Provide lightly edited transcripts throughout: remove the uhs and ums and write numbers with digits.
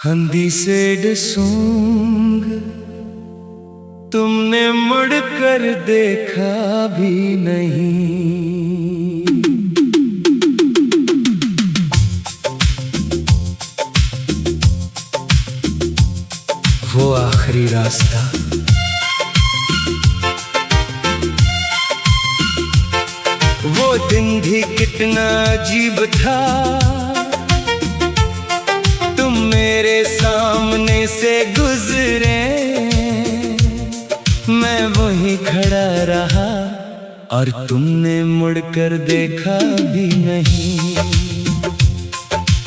हंदी से डसूंग तुमने मुड़कर देखा भी नहीं। वो आखिरी रास्ता वो दिन भी कितना अजीब था। तुम मेरे सामने से गुजरे, मैं वहीं खड़ा रहा और तुमने मुड़कर देखा भी नहीं।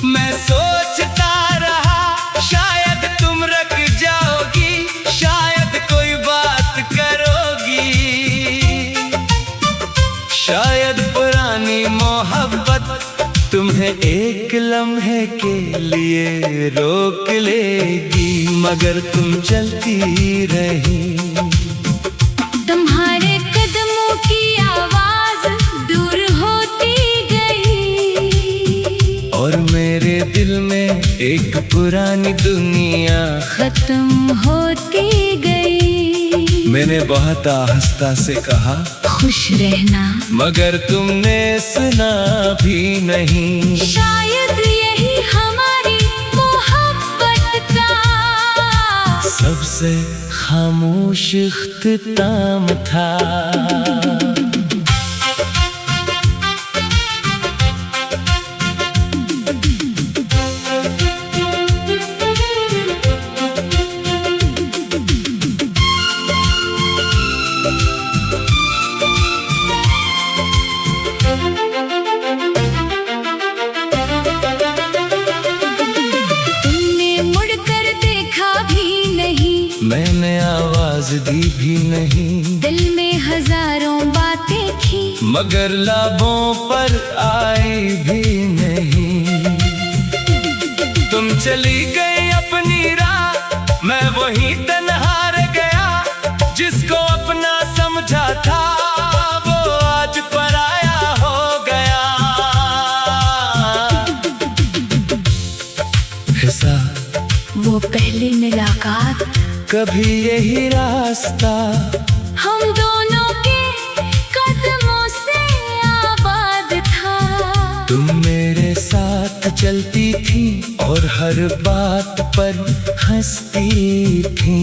मैं सोचता रहा शायद तुम रुक जाओगी, शायद कोई बात करोगी, शायद पुरानी मोहब्बत तुम्हें एक लम्हे के लिए रोक लेगी, मगर तुम चलती रही। तुम्हारे कदमों की आवाज दूर होती गई और मेरे दिल में एक पुरानी दुनिया खत्म होती गई। मैंने बहुत आहिस्ता से कहा खुश रहना, मगर तुमने सुना भी नहीं। शायद यही हमारी मोहब्बत का सबसे खामोश इख्तिताम था। मैंने आवाज दी भी नहीं, दिल में हजारों बातें थी, मगर लाबों पर आई भी नहीं। तुम चली गई अपनी राह, मैं वहीं तन्हा रह गया। जिसको अपना समझा था वो आज पराया हो गया। हिस्सा वो पहली मुलाकात, कभी यही रास्ता हम दोनों के कदमों से आबाद था। तुम मेरे साथ चलती थी और हर बात पर हंसती थी।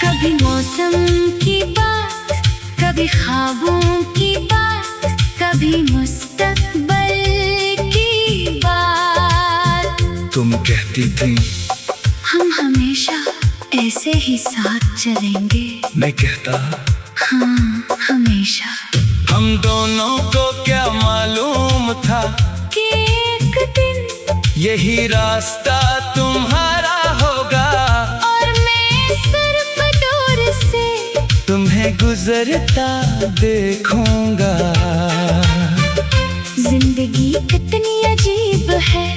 कभी मौसम की बात, कभी ख्वाबों की बात, कभी मुस्तकबल की बात। तुम कहती थी हम हमेशा ऐसे ही साथ चलेंगे। मैं कहता हाँ, हमेशा। हम दोनों को क्या मालूम था कि एक दिन यही रास्ता तुम्हारा होगा और मैं सिर्फ दूर से तुम्हें गुजरता देखूंगा। जिंदगी कितनी अजीब है,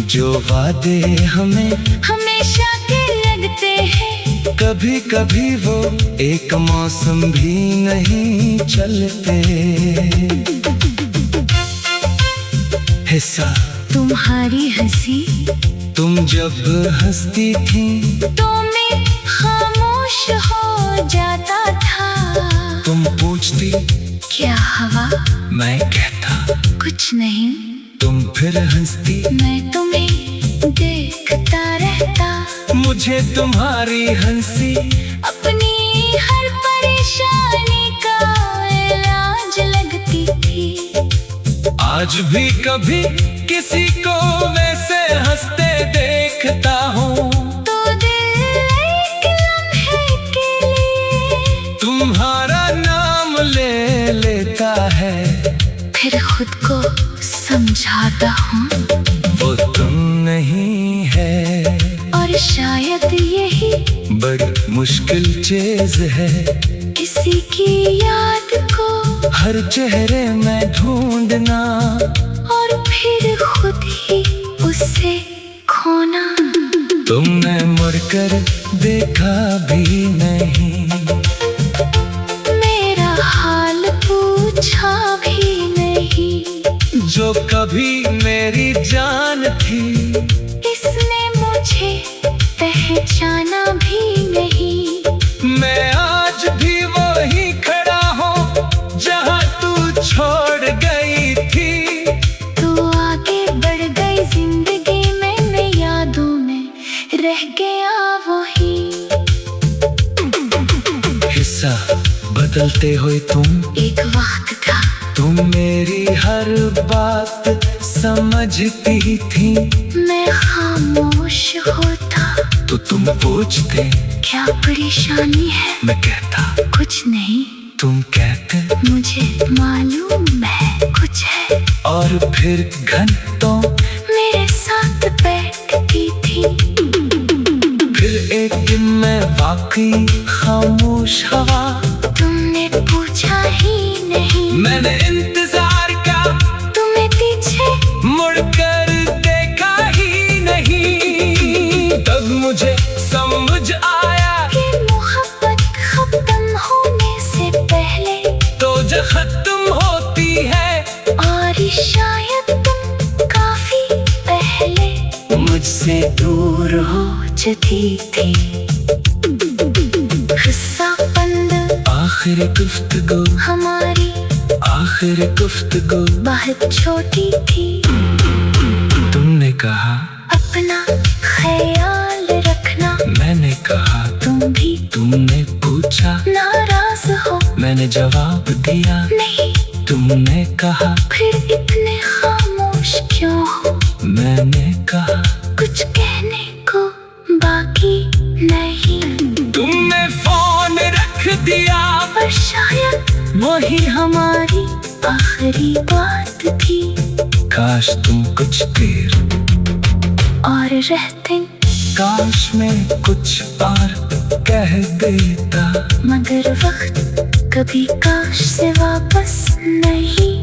जो वादे हमें हमेशा के लगते हैं, कभी कभी वो एक मौसम भी नहीं चलते। हिस्सा तुम्हारी हंसी, तुम जब हंसती थी तो मैं खामोश हो जाता था। तुम पूछती क्या हवा, मैं कहता कुछ नहीं। तुम फिर हंसती, मैं तुम्हें देखता रहता। मुझे तुम्हारी हंसी अपनी हर परेशानी का इलाज लगती थी। आज भी कभी किसी को वैसे हंसते देखता हूँ तो दिल एक लम्हे के लिए तुम्हारा नाम ले लेता है। फिर खुद को समझाता हूँ वो तुम नहीं है और शायद यही बड़ी मुश्किल चीज है। किसी की याद को हर चेहरे में ढूंढना और फिर खुद ही उसे खोना। तुमने मुड़कर देखा भी नहीं, मेरा हाल पूछा भी नहीं। जो कभी मेरी जान थी इस मुझे पहचाना भी नहीं। मैं आज भी वहीं खड़ा हूँ जहाँ तू छोड़ गई थी। तू आगे बढ़ गई जिंदगी में, मैं यादों में रह गया वही। हिस्सा बदलते हुए तुम, एक वक्त था तुम मेरी हर बात समझती थी। मैं खामोश होता तो तुम पूछते क्या परेशानी है, मैं कहता कुछ नहीं। तुम कहते मुझे मालूम है कुछ है। और फिर घंटों मेरे साथ बैठती थी। फिर एक दिन मैं वाकई खामोश हवा। तुमने पूछा ही नहीं, मैंने इंतजार का, तुम्हें पीछे मुड़कर देखा ही नहीं। तब मुझे समझ आया कि मोहब्बत खत्म होने से पहले तो जो खत्म होती है, और शायद तुम काफी पहले मुझसे दूर हो चुकी थी। हिस्सा बंद आखिर गुफ्तगू, हमारी आखिर गुफ्तगू बहुत छोटी थी। तुमने कहा अपना ख्याल रखना, मैंने कहा तुम भी तुमने पूछा नाराज हो, मैंने जवाब दिया नहीं। तुमने कहा फिर इतने खामोश क्यों हो, मैंने कहा कुछ कहने को बाकी नहीं। तुमने फोन रख दिया, पर शायद वही हमारी आखिरी बात थी। काश तुम कुछ देर, और रहते काश मैं कुछ और कह देता। मगर वक्त कभी काश से वापस नहीं